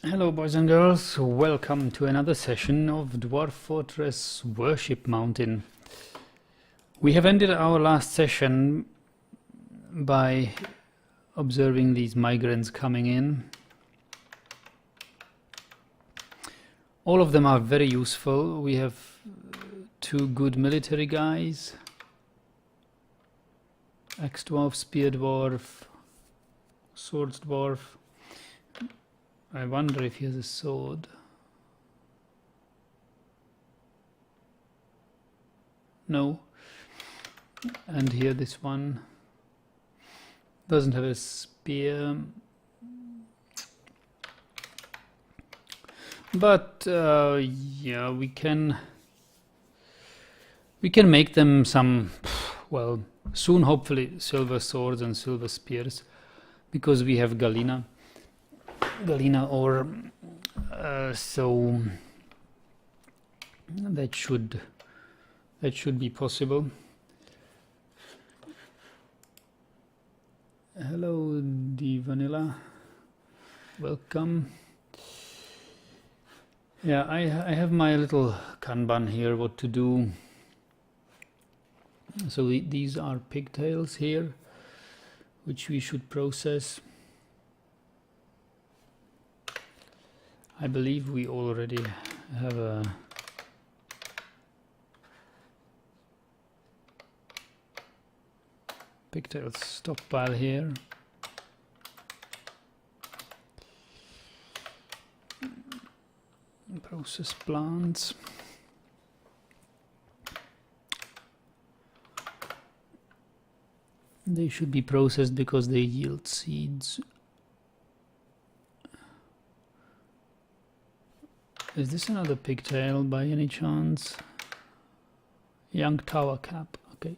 Hello boys and girls, welcome to another session of Dwarf Fortress Worshipmountain. We have ended our last session by observing these migrants coming in. All of them are very useful. We have two good military guys, Axe Dwarf, Spear Dwarf, Swords Dwarf. I wonder if he has a sword. No. And here this one doesn't have a spear. But yeah, we can make them some, well, soon hopefully silver swords and silver spears, because we have Galena ore, so that should be possible. Hello, the vanilla, welcome. Yeah, I have my little Kanban here, what to do. So these are pigtails here, which we should process. I believe we already have a pigtail stockpile here. Process plants. They should be processed because they yield seeds. Is this another pigtail by any chance? Young tower cap, okay.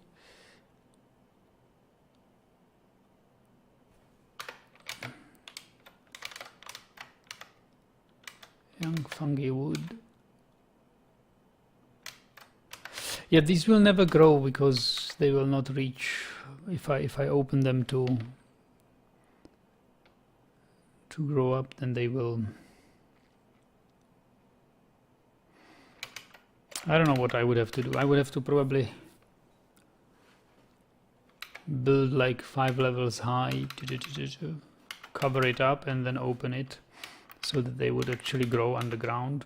Young fungi wood. Yeah, these will never grow because they will not reach if I open them to grow up, then they will. I don't know what I would have to do. I would have to probably build like 5 levels high to cover it up and then open it so that they would actually grow underground.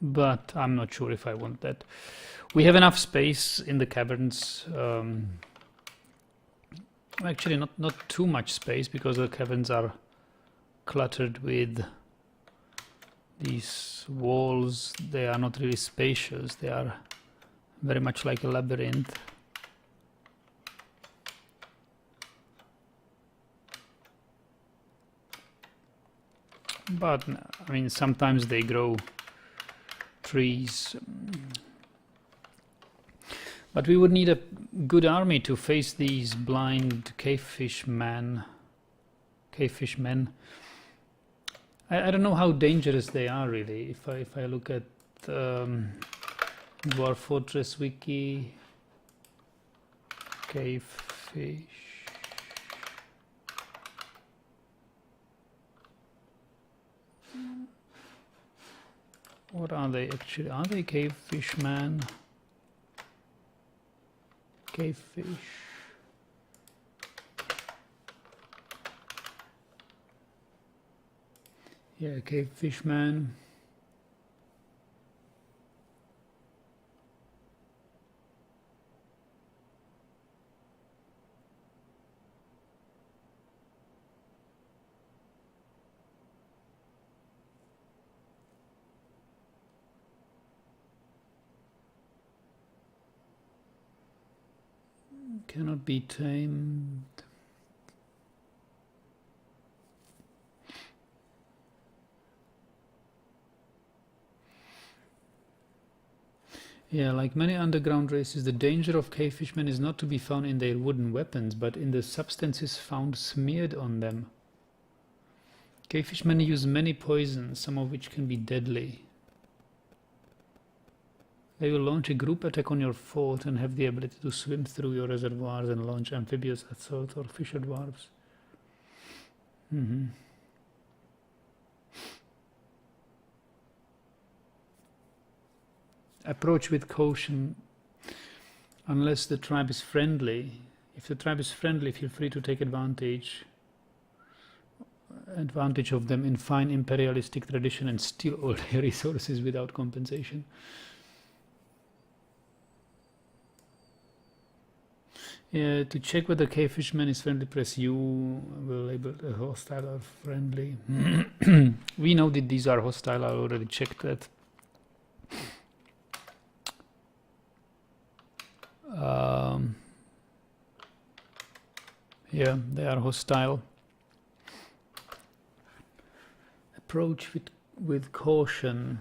But I'm not sure if I want that. We have enough space in the caverns. Actually, not too much space because the caverns are cluttered with these walls. They are not really spacious, they are very much like a labyrinth. But I mean, sometimes they grow trees. But we would need a good army to face these blind cavefish men. I don't know how dangerous they are really. If I look at Dwarf Fortress Wiki, cavefish. What are they actually? Are they cavefish man? Cavefish. Yeah, cavefish man. Cannot be tamed. Yeah, like many underground races, the danger of cavefishmen is not to be found in their wooden weapons, but in the substances found smeared on them. Cavefishmen use many poisons, some of which can be deadly. They will launch a group attack on your fort and have the ability to swim through your reservoirs and launch amphibious assault or fisher dwarves. Approach with caution, unless the tribe is friendly. If the tribe is friendly, feel free to take advantage of them in fine imperialistic tradition and steal all their resources without compensation. To check whether cave fishman is friendly, press U. Will label a hostile or friendly. We know that these are hostile. I already checked that. Yeah, they are hostile. Approach with caution.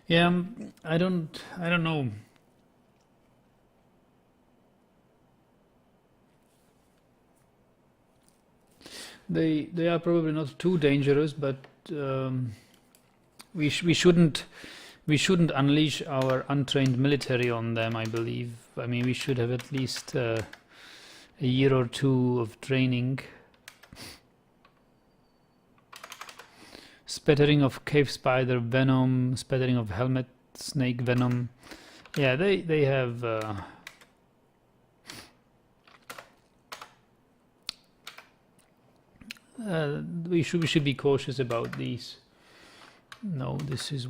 Yeah, I don't know. They are probably not too dangerous, but we shouldn't unleash our untrained military on them. I believe. I mean, we should have at least a year or two of training. Spattering of cave spider venom, spattering of helmet snake venom. Yeah, they have. We should be cautious about these. No, this is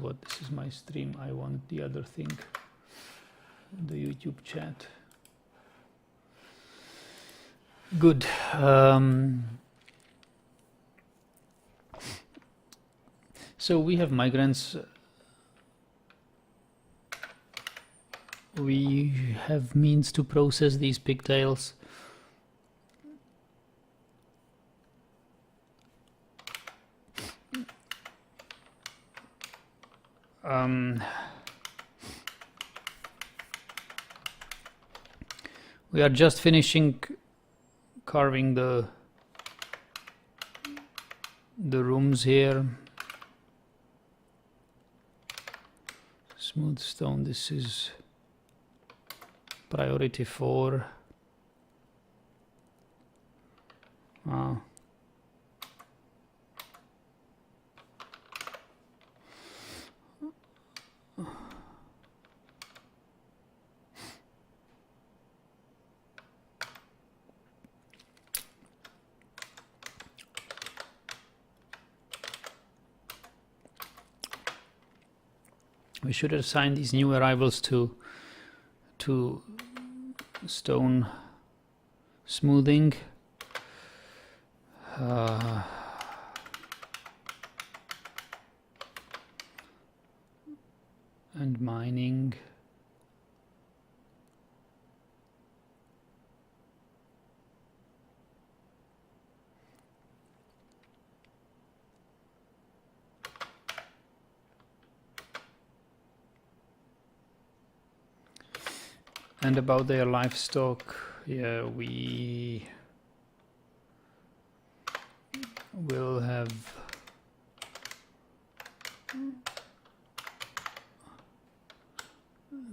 my stream. I want the other thing. The YouTube chat. Good. So we have migrants. We have means to process these pigtails. We are just finishing carving the rooms here. Smooth stone, this is priority 4. We should assign these new arrivals to stone smoothing. And mining. And about their livestock, yeah, we will have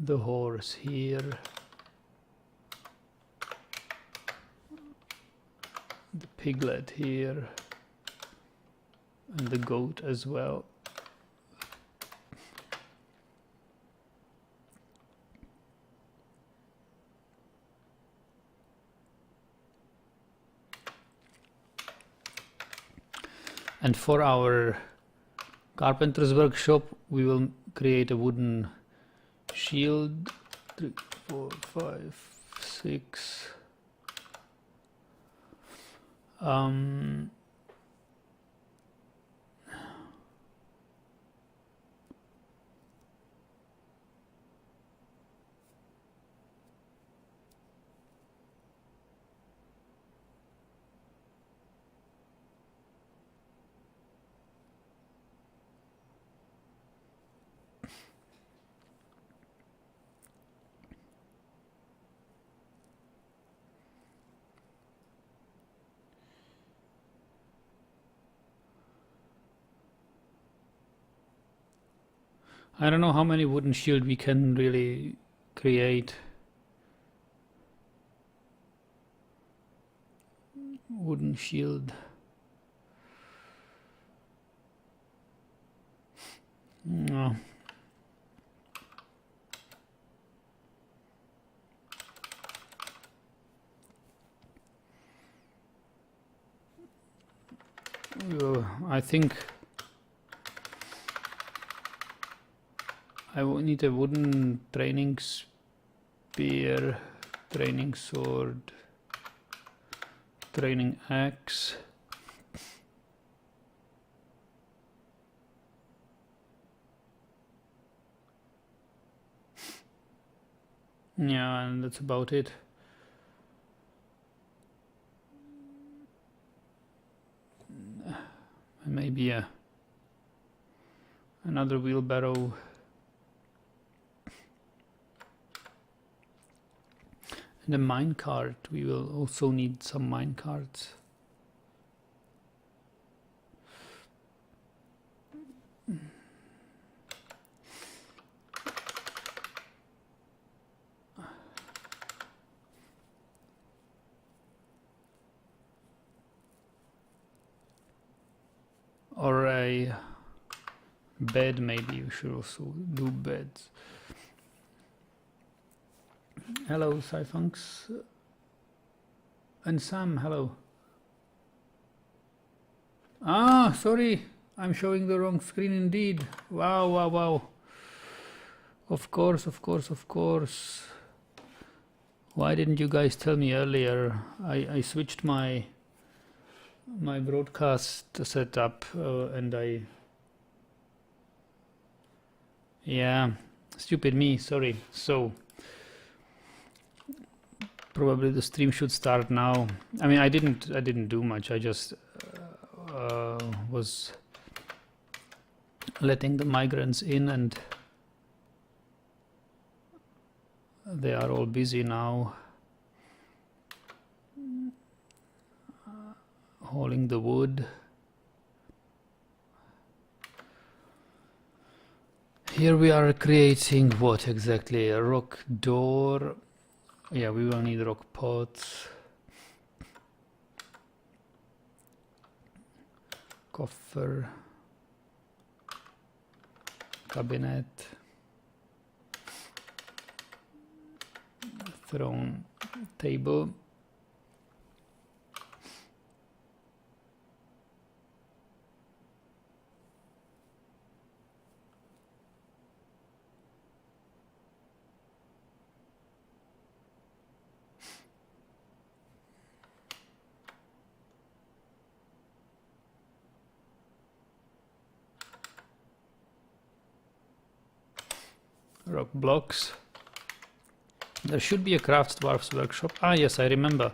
the horse here, the piglet here, and the goat as well. And for our carpenter's workshop, we will create a wooden shield. 3, 4, 5, 6. I don't know how many wooden shield we can really create. Wooden shield. No. I think I will need a wooden training spear, training sword, training axe. Yeah, and that's about it. Maybe another wheelbarrow. And a minecart. We will also need some minecarts. Or a bed, maybe we should also do beds. Hello, Cyfunks. And Sam, hello. Ah, sorry, I'm showing the wrong screen indeed. Wow, wow, wow. Of course, of course, of course. Why didn't you guys tell me earlier? I switched my broadcast setup and yeah, stupid me, sorry. So probably the stream should start now. I mean, I didn't do much. I just was letting the migrants in, and they are all busy now hauling the wood. Here we are creating what exactly? A rock door. Yeah, we will need rock pots. Coffer. Cabinet. Throne. Table. Rock blocks. There should be a crafts dwarf's workshop. Ah, yes, I remember.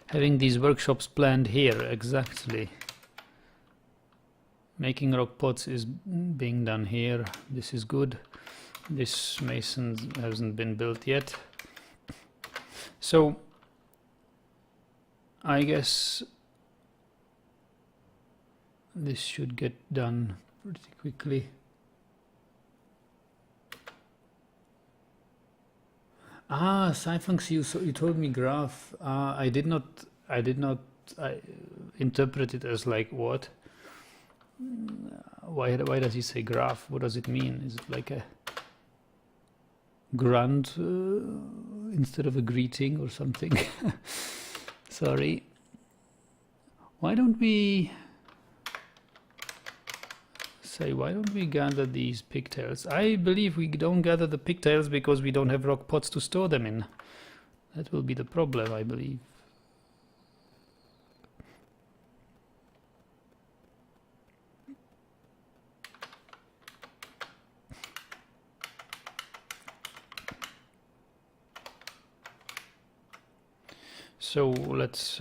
Having these workshops planned here, exactly. Making rock pots is being done here. This is good. This mason hasn't been built yet. So I guess this should get done pretty quickly. Ah, Cyfunks, you told me graph. I did not interpret it as like what? Why does he say graph? What does it mean? Is it like a grunt instead of a greeting or something? Sorry. Why don't we gather these pigtails? I believe we don't gather the pigtails because we don't have rock pots to store them in. That will be the problem, I believe. So let's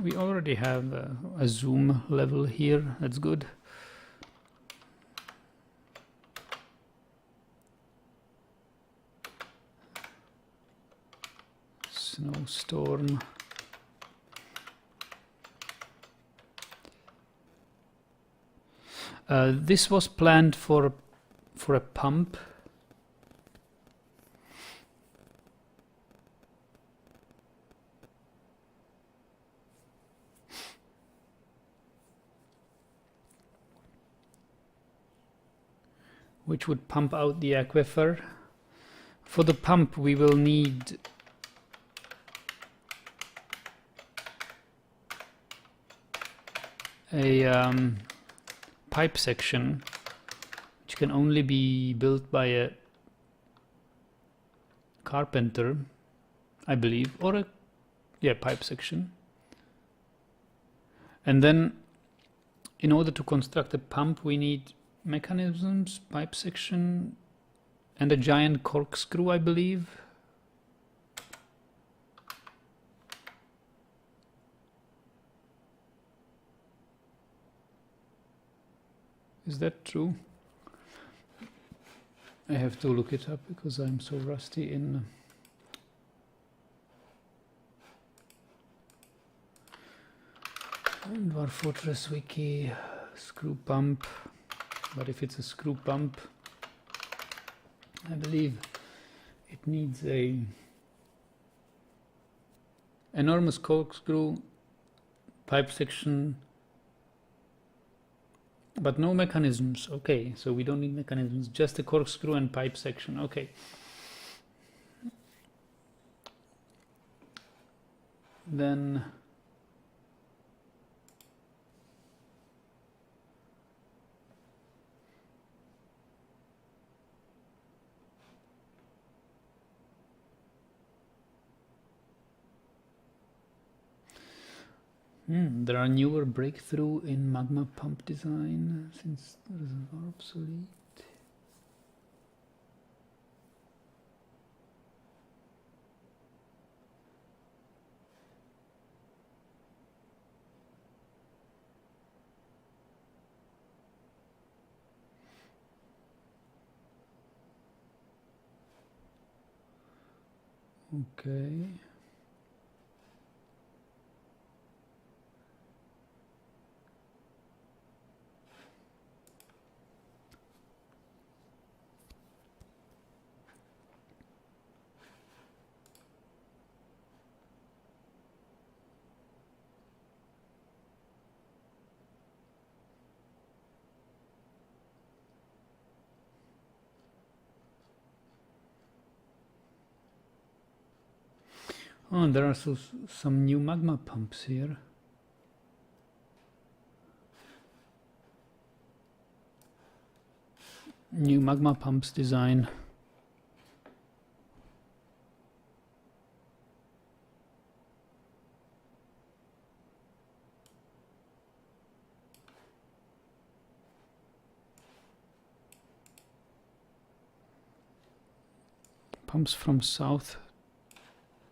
we already have a zoom level here. That's good. Snowstorm. This was planned for a pump. Which would pump out the aquifer. For the pump we will need a pipe section, which can only be built by a carpenter, I believe, or a pipe section. And then in order to construct a pump we need mechanisms, pipe section, and a giant corkscrew, I believe. Is that true? I have to look it up because I'm so rusty in Dwarf Fortress Wiki. Screw pump. But if it's a screw pump, I believe it needs a enormous corkscrew, pipe section, but no mechanisms. Okay, so we don't need mechanisms, just a corkscrew and pipe section. Okay. Then there are newer breakthrough in magma pump design since the reservoir obsolete. Okay. Oh, and there are some new magma pumps here. New magma pumps design. Pumps from south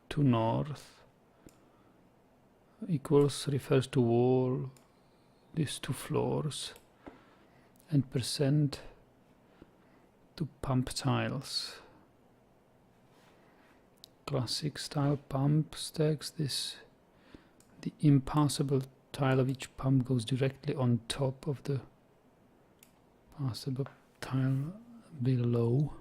to north. Equals refers to wall, this to floors, and percent to pump tiles. Classic style pump stacks. This the impassable tile of each pump goes directly on top of the passable tile below.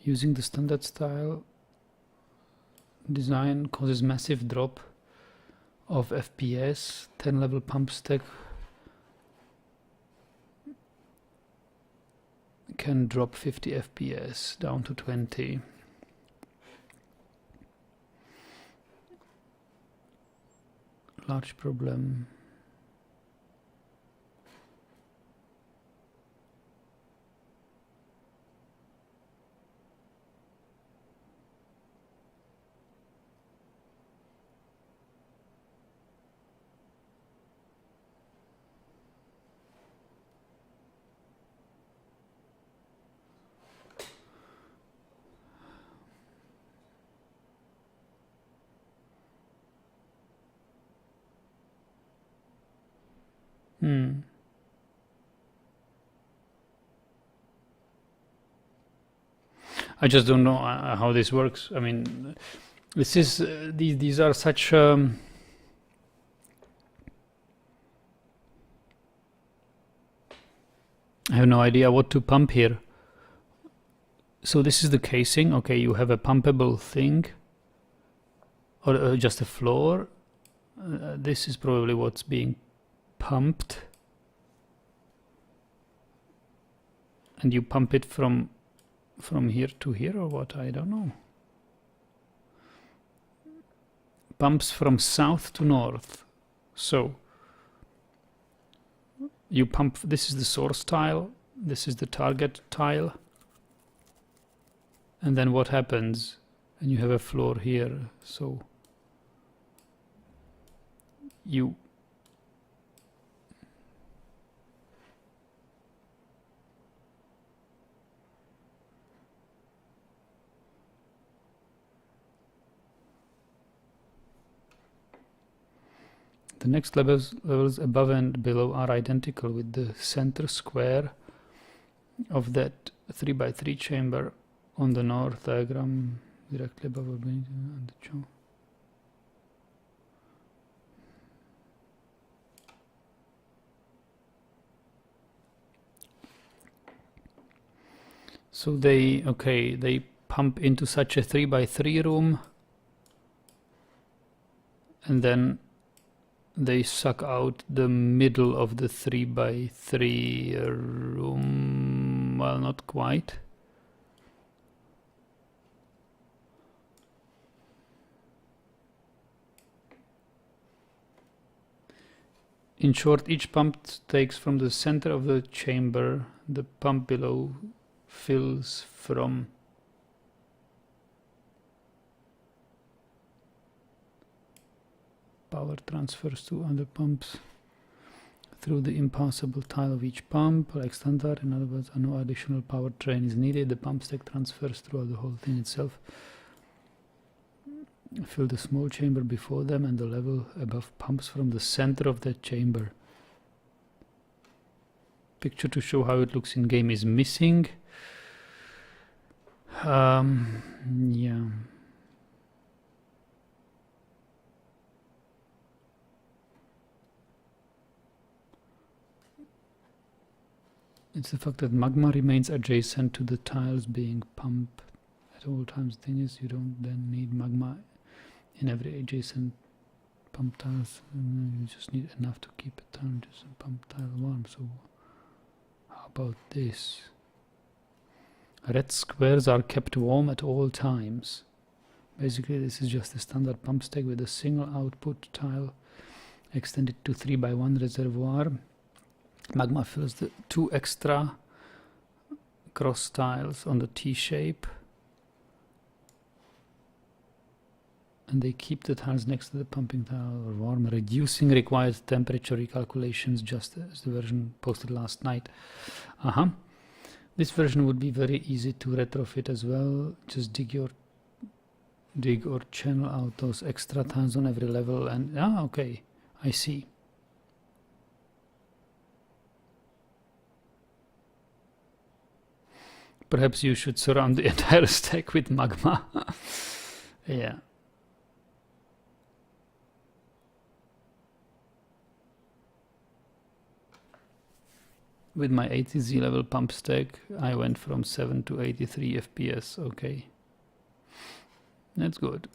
Using the standard style design causes massive drop of FPS. 10 level pump stack can drop 50 FPS down to 20. Large problem. I just don't know how this works. I mean, this is these are such I have no idea what to pump here. So this is the casing. Okay, you have a pumpable thing, or just a floor. This is probably what's being pumped, and you pump it from here to here, or what? I don't know. Pumps from south to north. So you pump, this is the source tile, this is the target tile, and then what happens? And you have a floor here, so you the next levels above and below are identical, with the center square of that 3x3 chamber on the north diagram directly above and the chamber. So they pump into such a 3x3 room, and then they suck out the middle of the 3x3 room. Well, not quite. In short, each pump takes from the center of the chamber. The pump below fills from power transfers to other pumps through the impassable tile of each pump, like standard. In other words, no additional power train is needed. The pump stack transfers throughout the whole thing itself. Fill the small chamber before them, and the level above pumps from the center of that chamber. Picture to show how it looks in game is missing. Yeah. It's the fact that magma remains adjacent to the tiles being pumped at all times. The thing is, you don't then need magma in every adjacent pump tiles. You just need enough to keep a tile adjacent pump tile warm. So how about this? Red squares are kept warm at all times. Basically, this is just a standard pump stack with a single output tile extended to 3x1 reservoir. Magma fills the 2 extra cross tiles on the T-shape, and they keep the tiles next to the pumping tile warm, reducing required temperature recalculations, just as the version posted last night. This version would be very easy to retrofit as well. Just dig or channel out those extra tiles on every level, and okay, I see. Perhaps you should surround the entire stack with magma. Yeah. With my 80Z level pump stack, I went from 7 to 83 FPS. Okay, that's good.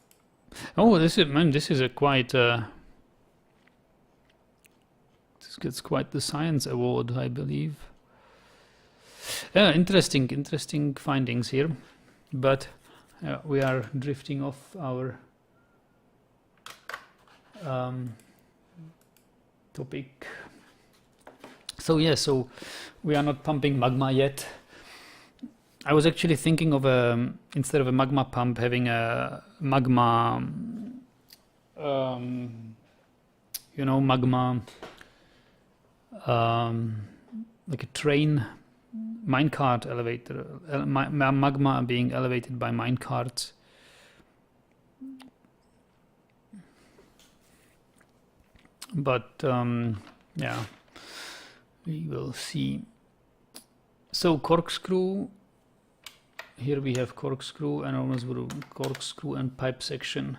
Oh, this is a quite. This gets quite the science award, I believe. Yeah, interesting findings here, but we are drifting off our topic. So yeah, so we are not pumping magma yet. I was actually thinking of instead of a magma pump, having a magma, magma, like a train minecart elevator, magma being elevated by minecarts. But yeah, We will see. So corkscrew, here we have corkscrew, enormous corkscrew and pipe section.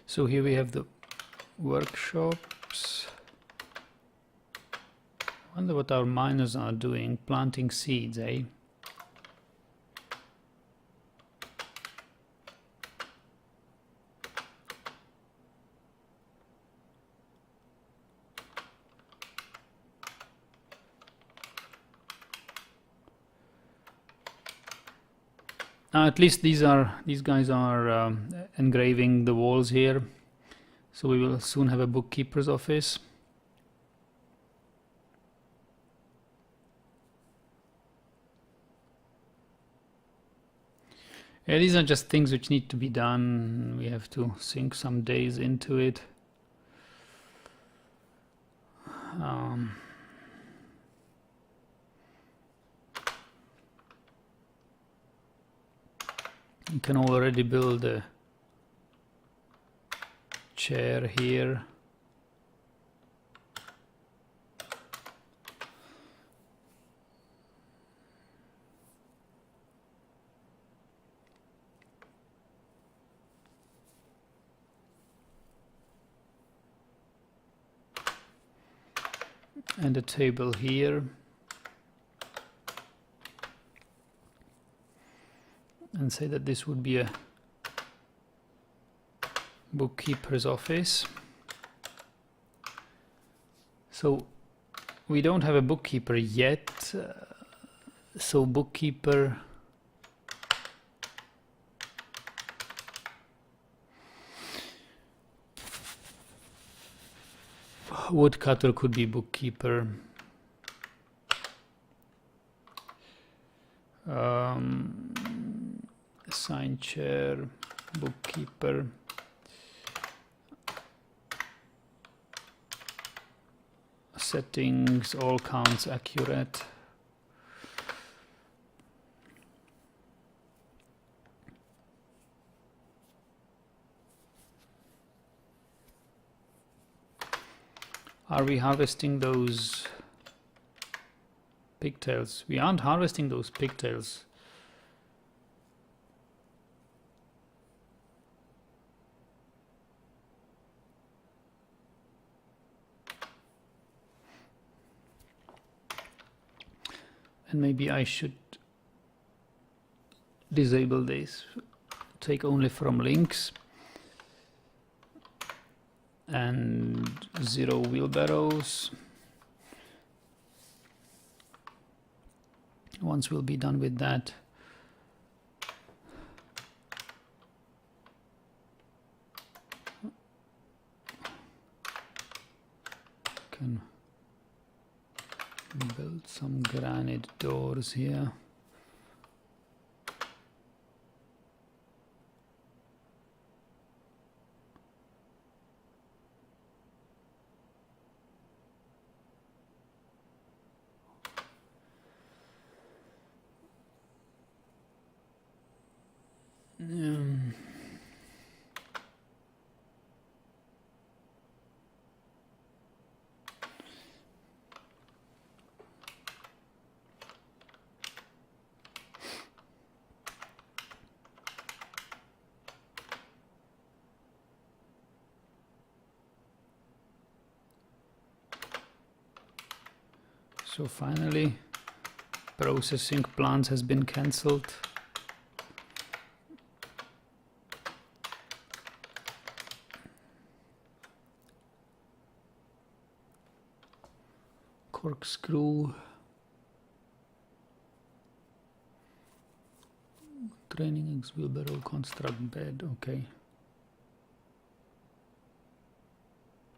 So here we have the workshops. I wonder what our miners are doing, planting seeds, eh? At least these guys are engraving the walls here, so we will soon have a bookkeeper's office. Yeah, these are just things which need to be done. We have to sink some days into it. You can already build a chair here. And a table here. And say that this would be a bookkeeper's office. So we don't have a bookkeeper yet, so bookkeeper woodcutter could be bookkeeper. Sign chair, bookkeeper. Settings, all counts accurate. Are we harvesting those pigtails? We aren't harvesting those pigtails. And maybe I should disable this, take only from links, and 0 wheelbarrows. Once we'll be done with that, can build some granite doors here. So finally, processing plant has been cancelled. Corkscrew. Training eggs, wheelbarrow, construct bed, okay.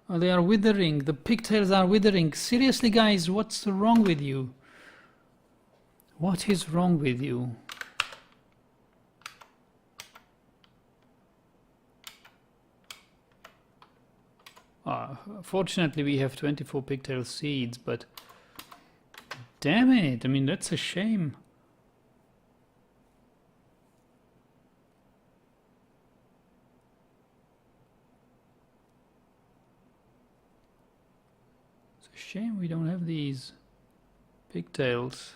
Oh, they are withering. The pigtails are withering. Seriously, guys, what's wrong with you? What is wrong with you? Fortunately we have 24 pigtail seeds, but damn it, I mean, that's a shame. It's a shame we don't have these pigtails.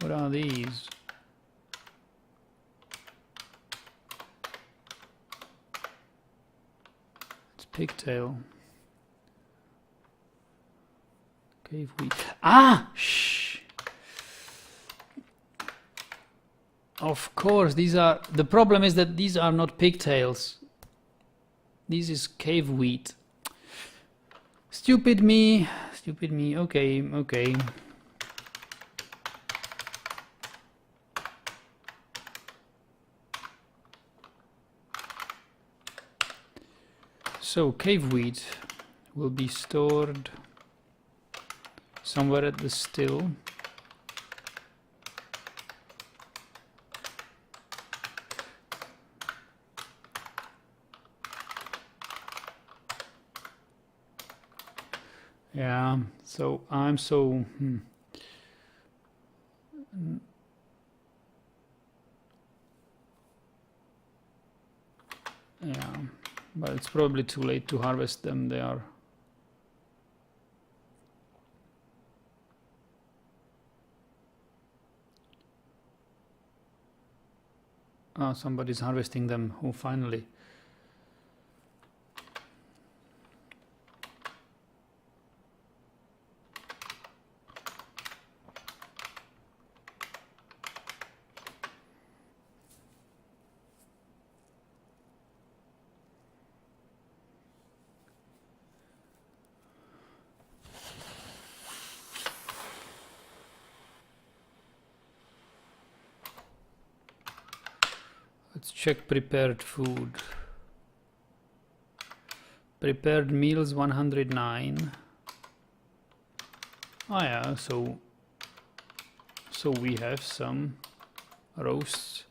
What are these? It's pigtail. Cave wheat. Ah! Shh! Of course, these are... The problem is that these are not pigtails. This is cave wheat. Stupid me. Stupid me. Okay, okay. So, cave wheat will be stored somewhere at the still. Yeah, so I'm so... Yeah, but it's probably too late to harvest them. They are... Oh, somebody's harvesting them. Oh, finally. Let's check prepared food. Prepared meals 109. Oh yeah, so we have some roasts.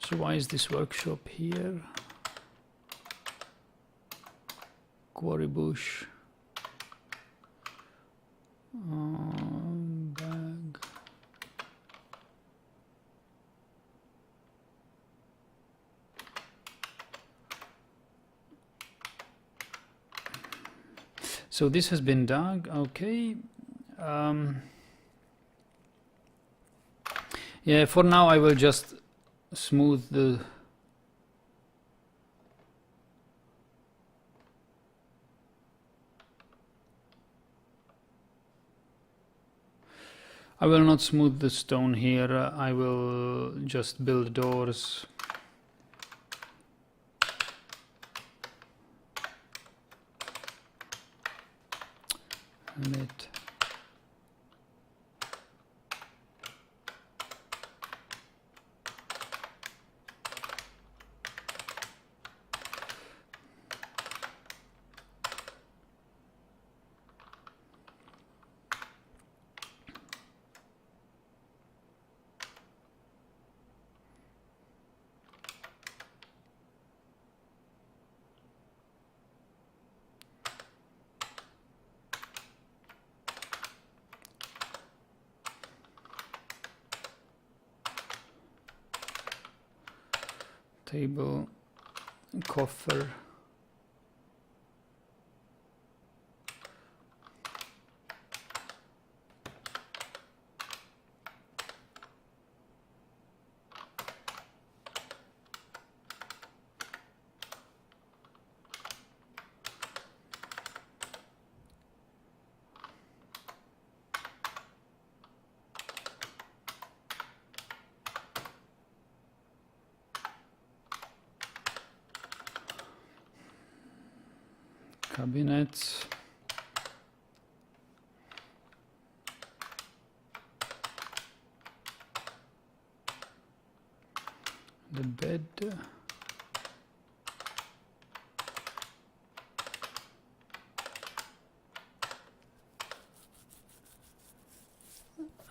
So why is this workshop here? Quarry bush. Bag. So this has been dug, okay. Yeah, for now I will just smooth the... I will not smooth the stone here, I will just build doors. And it... Table, coffer. Cabinets. The bed.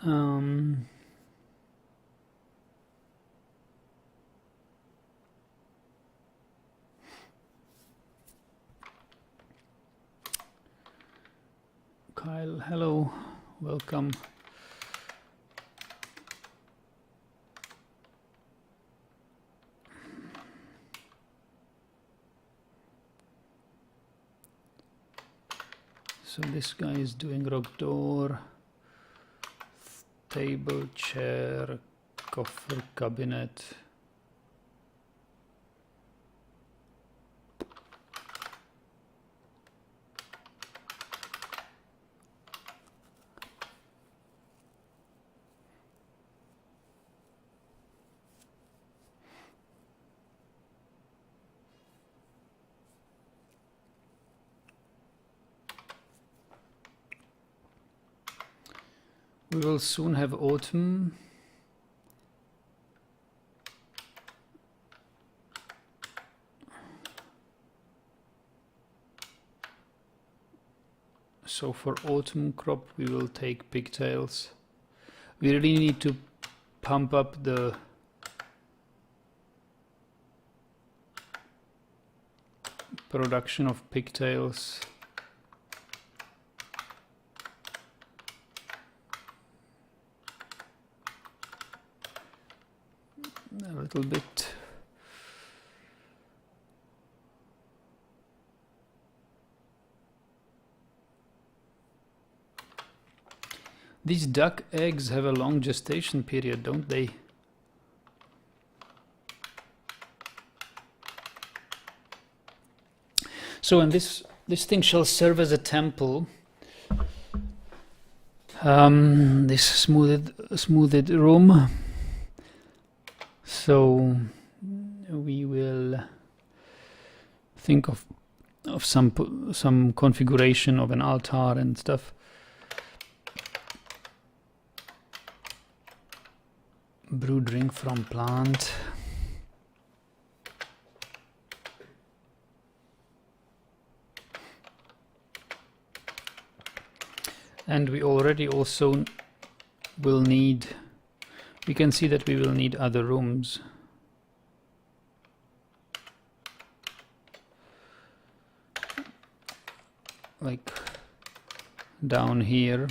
Kyle, hello, welcome. So this guy is doing rock door, table, chair, coffer, cabinet. We will soon have autumn. So for autumn crop we will take pigtails. We really need to pump up the production of pigtails. A little bit. These duck eggs have a long gestation period, don't they? So, and this thing shall serve as a temple. This smoothed room. So we will think of some configuration of an altar and stuff. Brew drink from plant. And we already also will need, we can see that we will need other rooms. Like down here.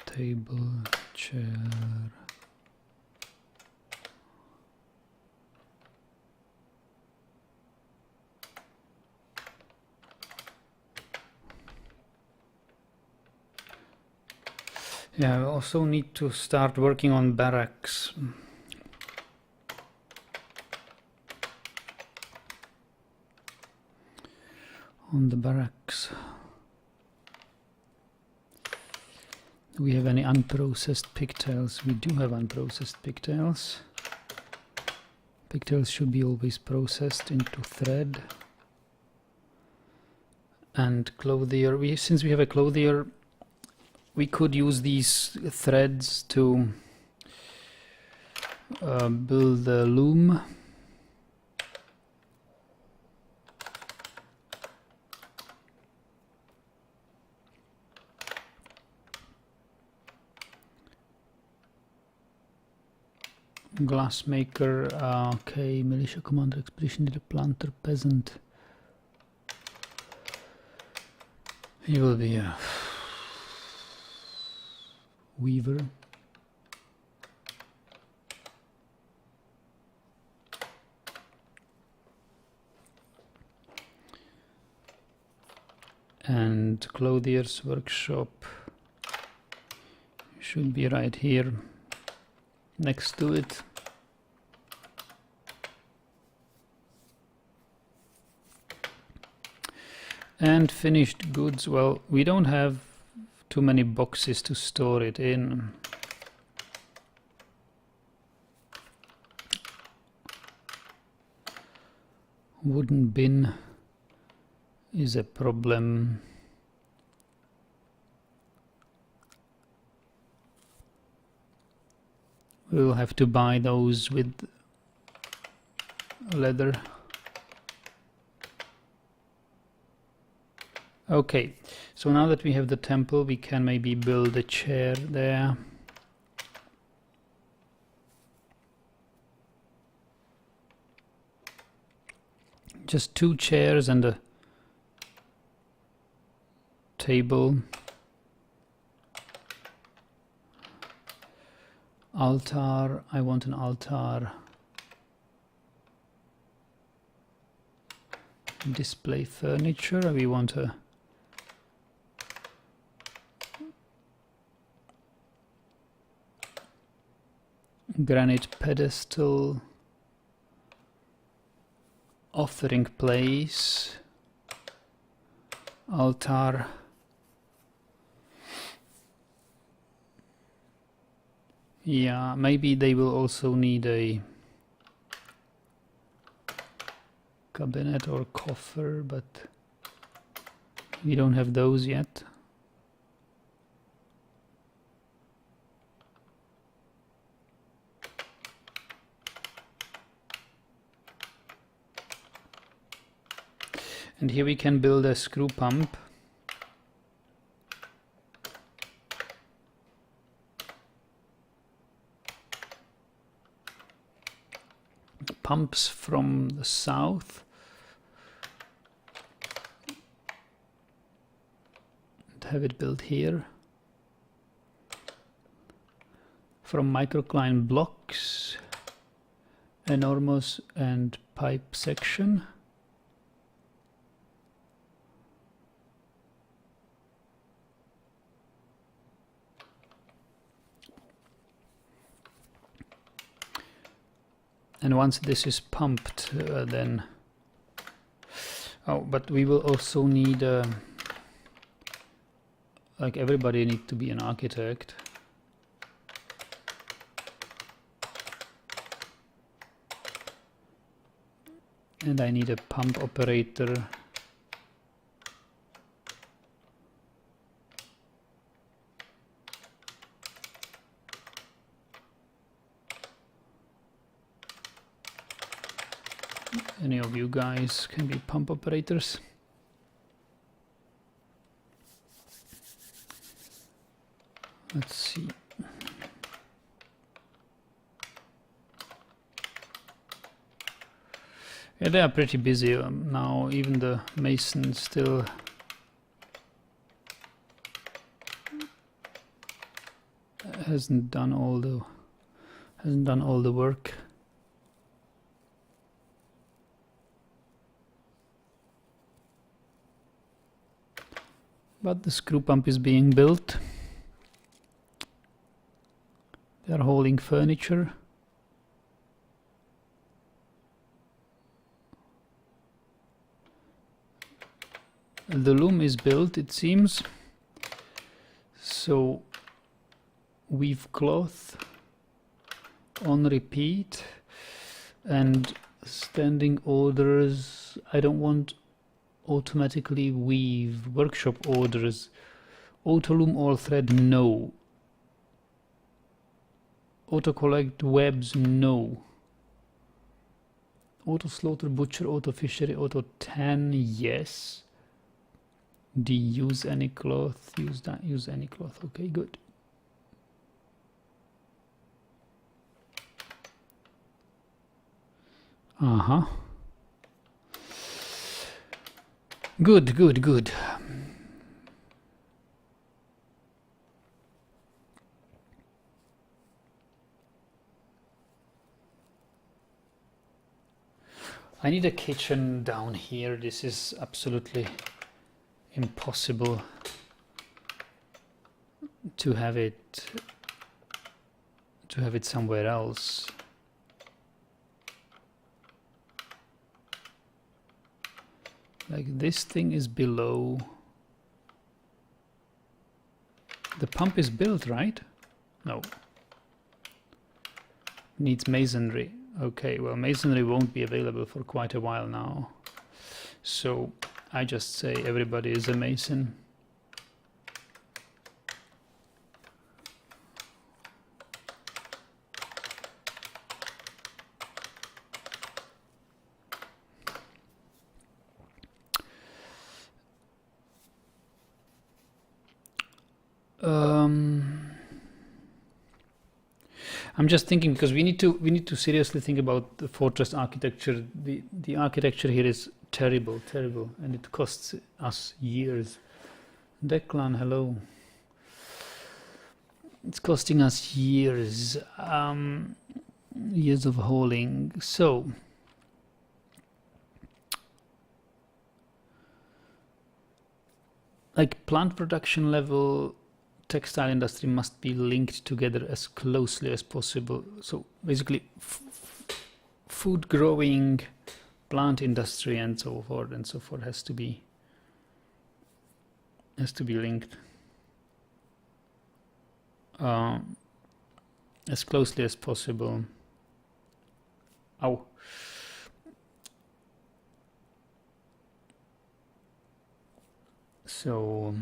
Table, chair. Yeah, I also need to start working on barracks. On the barracks. Do we have any unprocessed pigtails? We do have unprocessed pigtails. Pigtails should be always processed into thread. And clothier, since we have a clothier, we could use these threads to build the loom. Glassmaker, okay, militia commander, expedition leader, planter, peasant. He will be a weaver. And clothier's workshop should be right here next to it. And finished goods, well, we don't have too many boxes to store it in. Wooden bin is a problem. We'll have to buy those with leather. Okay, so now that we have the temple, we can maybe build a chair there. Just 2 chairs and a table. Altar, I want an altar. Display furniture, we want a granite pedestal, offering place, altar, yeah, maybe they will also need a cabinet or coffer, but we don't have those yet. And here we can build a screw pump. Pumps from the south. And have it built here. From microcline blocks, enormous and pipe section. And once this is pumped, then... Oh, but we will also need... like everybody needs to be an architect. And I need a pump operator. Any of you guys can be pump operators. Let's see. Yeah, they are pretty busy now. Even the mason still hasn't done all the work. But the screw pump is being built. They are hauling furniture. The loom is built, it seems. So weave cloth on repeat and standing orders. I don't want automatically weave. Workshop orders. Auto loom all thread, no. Auto collect webs, no. Auto slaughter, butcher, auto fishery, auto tan, yes. D, use any cloth, use that, use any cloth, okay, good. Good. I need a kitchen down here. This is absolutely impossible to have it somewhere else. Like this thing is below. The pump is built, right? No. Needs masonry. Okay, well, masonry won't be available for quite a while now. So I just say everybody is a mason. I'm just thinking, because we need to seriously think about the fortress architecture. The architecture here is terrible, and it costs us years. Declan, hello. It's costing us years, years of hauling. So like plant production level, textile industry must be linked together as closely as possible. So basically food growing, plant industry and so forth has to be linked as closely as possible. Ow. So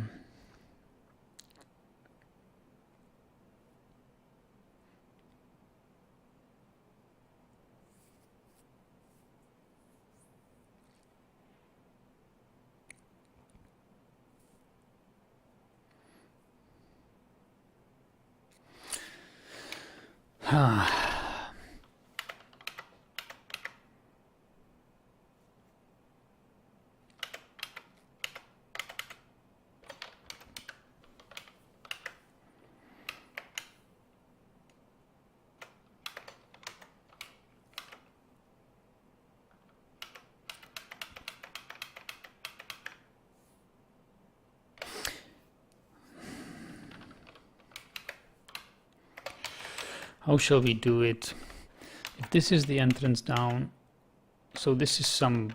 how shall we do it? If this is the entrance down, so this is some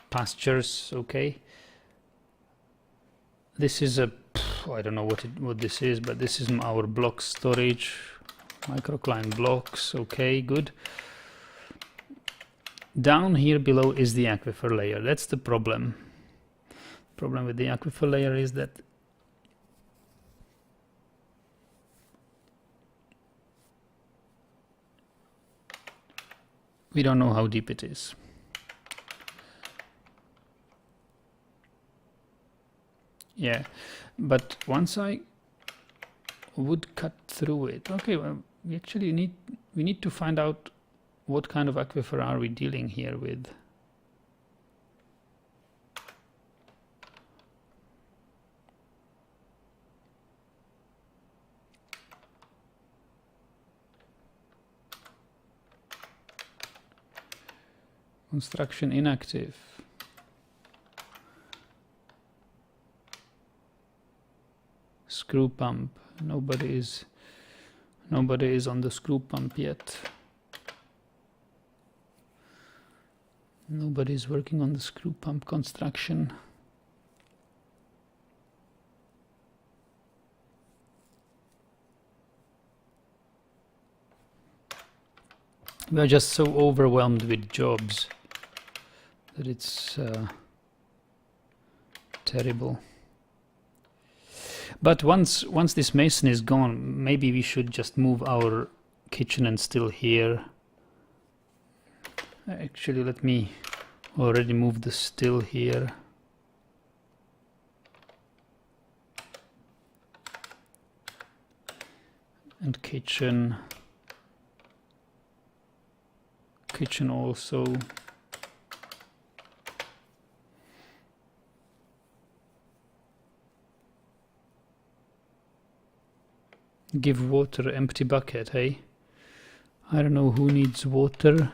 pastures, okay. This is a, I don't know what this is, but this is our block storage, microcline blocks, okay, good. Down here below is the aquifer layer. That's the problem. Problem with the aquifer layer is that we don't know how deep it is. Yeah, but once I would cut through it, okay, well, we actually need to find out what kind of aquifer are we dealing here with. Construction inactive. Screw pump. Nobody is on the screw pump yet. Nobody is working on the screw pump construction. We are just so overwhelmed with jobs that it's terrible. But once this mason is gone, maybe we should just move our kitchen and still here. Actually, let me already move the still here. And kitchen also. Give water, empty bucket, hey? I don't know who needs water.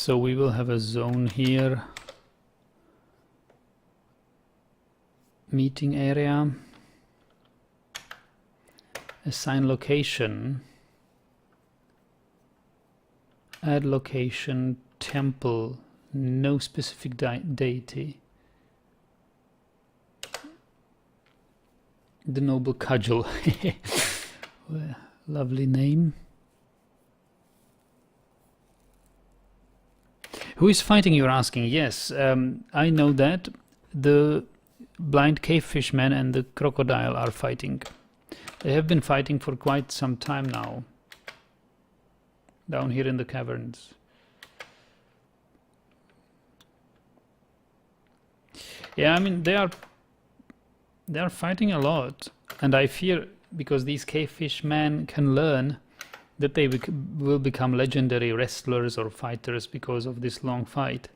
So we will have a zone here, meeting area, assign location, add location, temple, no specific deity. The Noble Cudgel. Well, lovely name. Who is fighting, you're asking? Yes, I know that. The blind cave fishman and the crocodile are fighting. They have been fighting for quite some time now. Down here in the caverns. Yeah, I mean, they are fighting a lot. And I fear, because these cave fishmen can learn, that they will become legendary wrestlers or fighters because of this long fight.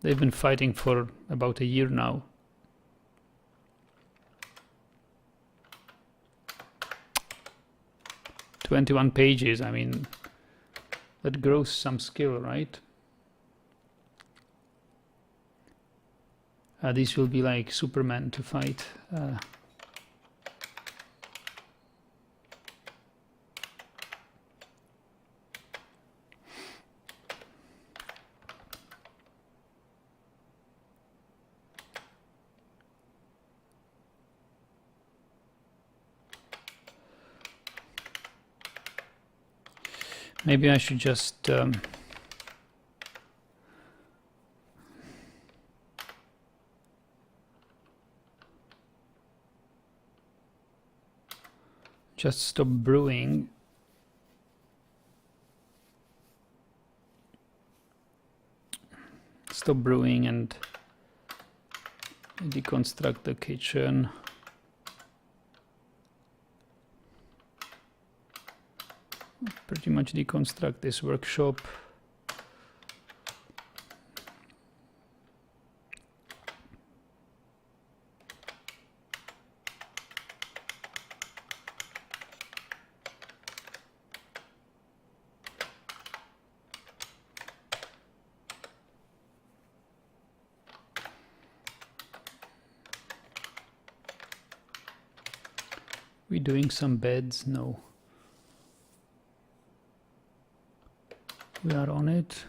They've been fighting for about a year now. "21 pages, I mean, that grows some skill, right? These will be like Superman to fight. Maybe I should just stop brewing. Stop brewing and deconstruct the kitchen. Pretty much deconstruct this workshop. We doing some beds? No. We are on it.